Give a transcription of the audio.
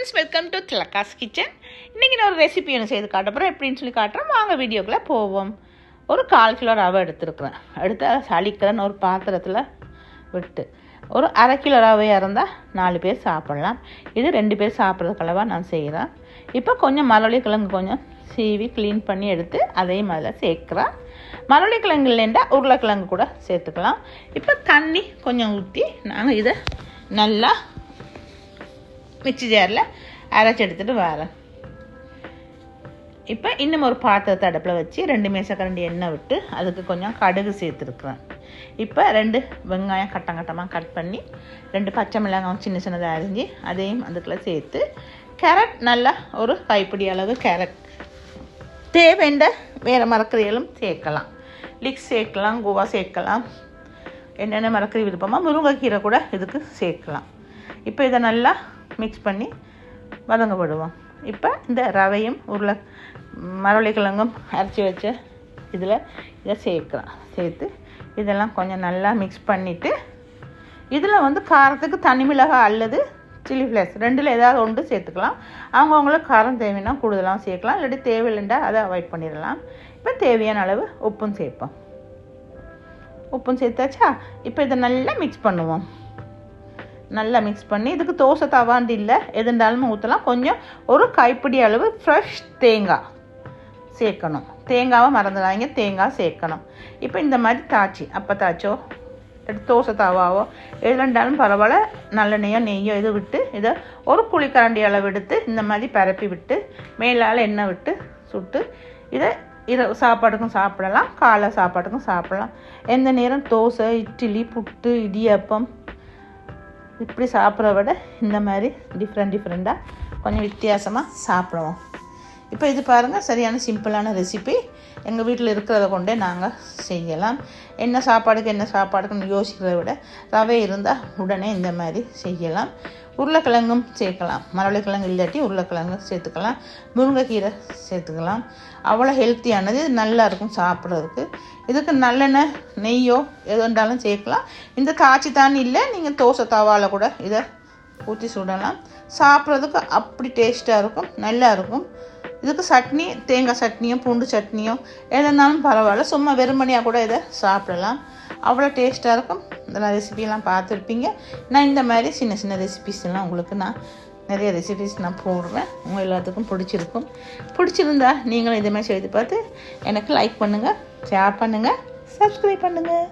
Friends, welcome to Thilaka's kitchen. இன்றைக்கி நான் ஒரு ரெசிபி ஒன்று செய்து காட்டுறேன். எப்படின்னு சொல்லி காட்டுறேன். வாங்க வீடியோக்குள்ளே போவோம். ஒரு 1/4 கிலோ ரவை எடுத்துருக்குறேன். எடுத்து சளிக்கிறேன்னு ஒரு பாத்திரத்தில் விட்டு ஒரு 1/2 கிலோ ரவையாக இருந்தால் 4 பேர் சாப்பிட்லாம். இது 2 பேர் சாப்பிட்றதுக்களவாக நான் செய்கிறேன். இப்போ கொஞ்சம் மரவள்ளி கிழங்கு கொஞ்சம் சீவி க்ளீன் பண்ணி எடுத்து அதையும் அதில் சேர்க்குறேன். மரவள்ளி கிழங்கு இல்லைண்டா உருளைக்கிழங்கு கூட சேர்த்துக்கலாம். இப்போ தண்ணி கொஞ்சம் ஊற்றி நாங்கள் இதை நல்லா மிக்ஸி ஜாரில் அரைச்சி எடுத்துகிட்டு வரேன். இப்போ இன்னும் ஒரு பாத்திரத்தை அடுப்பில் வச்சு 2 மேசக்கரண்டி எண்ணெய் விட்டு அதுக்கு கொஞ்சம் கடுகு சேர்த்துருக்குறேன். இப்போ 2 வெங்காயம் கட்டமாக கட் பண்ணி 2 பச்சை மிளகாய் சின்ன சின்னதாக அரிஞ்சு அதையும் அதுக்குள்ளே சேர்த்து கேரட் நல்லா ஒரு கைப்பிடி அளவு கேரட் தேவைண்ட வேறு மரக்கறிகளும் சேர்க்கலாம். லிக்ஸ் சேர்க்கலாம், கோவா சேர்க்கலாம், என்னென்ன மரக்கறி விருப்பமாக முருங்கைக்கீரை கூட இதுக்கு சேர்க்கலாம். இப்போ இதை நல்லா மிக்ஸ் பண்ணி வதங்க விடுவோம். இப்போ இந்த ரவையும் மரவள்ளி கிழங்கும் அரைச்சி வச்ச இதை சேர்த்து இதெல்லாம் கொஞ்சம் நல்லா மிக்ஸ் பண்ணிவிட்டு இதில் காரத்துக்கு தனி மிளகாய் அல்லது சில்லி ஃப்ளேக்ஸ் 2ல் ஏதாவது ஒன்று சேர்த்துக்கலாம். அவங்கவுங்களுக்கு காரம் தேவைன்னா கூடுதலாக சேர்க்கலாம், இல்லாட்டி தேவையில்லைண்டா அதை அவாய்ட் பண்ணிடலாம். இப்போ தேவையான அளவு உப்பும் சேர்ப்போம். உப்பும் சேர்த்தாச்சா? இப்போ இதை நல்லா மிக்ஸ் பண்ணுவோம். நல்லா மிக்ஸ் பண்ணி இதுக்கு தோசை தவாண்டு இல்லை எதுண்டாலும் ஊற்றலாம். கொஞ்சம் ஒரு கைப்பிடி அளவு ஃப்ரெஷ் தேங்காய் சேர்க்கணும். தேங்காவை மறந்துடாதீங்க, தேங்காய் சேர்க்கணும். இப்போ இந்த மாதிரி தாச்சோ தோசை தவாவோ எதுண்டாலும் பரவாயில்ல, நல்லெண்ணெயோ நெய்யோ இது விட்டு இதை ஒரு குழிக்கரண்டி அளவு எடுத்து இந்த மாதிரி பரப்பி விட்டு மேலால் எண்ணெய் விட்டு சுட்டு இதை இரவு சாப்பாட்டுக்கும் சாப்பிடலாம், காலை சாப்பாட்டுக்கும் சாப்பிடலாம். எந்த நேரம் தோசை, இட்லி, புட்டு, இடியாப்பம் இப்படி சாப்பிட்ற விட இந்த மாதிரி டிஃப்ரெண்ட்டாக கொஞ்சம் வித்தியாசமாக சாப்பிடுவோம். இப்போ இது பாருங்கள், சரியான சிம்பிளான ரெசிபி. எங்கள் வீட்டில் இருக்கிறத கொண்டே நாங்கள் செய்யலாம். என்ன சாப்பாடுக்குன்னு யோசிக்கிறத விட ரவை இருந்தால் உடனே இந்த மாதிரி செய்யலாம். உருளைக்கிழங்கும் சேர்க்கலாம். மரவள்ளி கிழங்கு இல்லாட்டி உருளைக்கிழங்கு சேர்த்துக்கலாம், முருங்கைக்கீரை சேர்த்துக்கலாம். அவ்வளோ ஹெல்த்தியானது, நல்லா இருக்கும் சாப்பிட்றதுக்கு. இதுக்கு நல்லெண்ணெய் நெய்யோ எது வேண்டாலும் சேர்க்கலாம். இந்த காய்ச்சி தானி இல்லை, நீங்கள் தோசை தவாவில் கூட இதை ஊற்றி சுடலாம். சாப்பிட்றதுக்கு அப்படி டேஸ்ட்டாக இருக்கும், நல்லா இருக்கும். இதுக்கு சட்னி, தேங்காய் சட்னியோ பூண்டு சட்னியோ எதுனாலும் பரவாயில்ல, சும்மா வெறுமனையாக கூட இதை சாப்பிடலாம். அவ்வளோ டேஸ்ட்டாக இருக்கும். இதெல்லாம் ரெசிபியெல்லாம் பார்த்துருப்பீங்க. நான் இந்த மாதிரி சின்ன ரெசிபிஸ் எல்லாம் உங்களுக்கு நிறைய ரெசிபிஸ் நான் போடுவேன். உங்கள் எல்லாத்துக்கும் பிடிச்சிருந்தா நீங்களும் இதே மாதிரி செய்து பார்த்து எனக்கு லைக் பண்ணுங்கள், ஷேர் பண்ணுங்கள், சப்ஸ்கிரைப் பண்ணுங்கள்.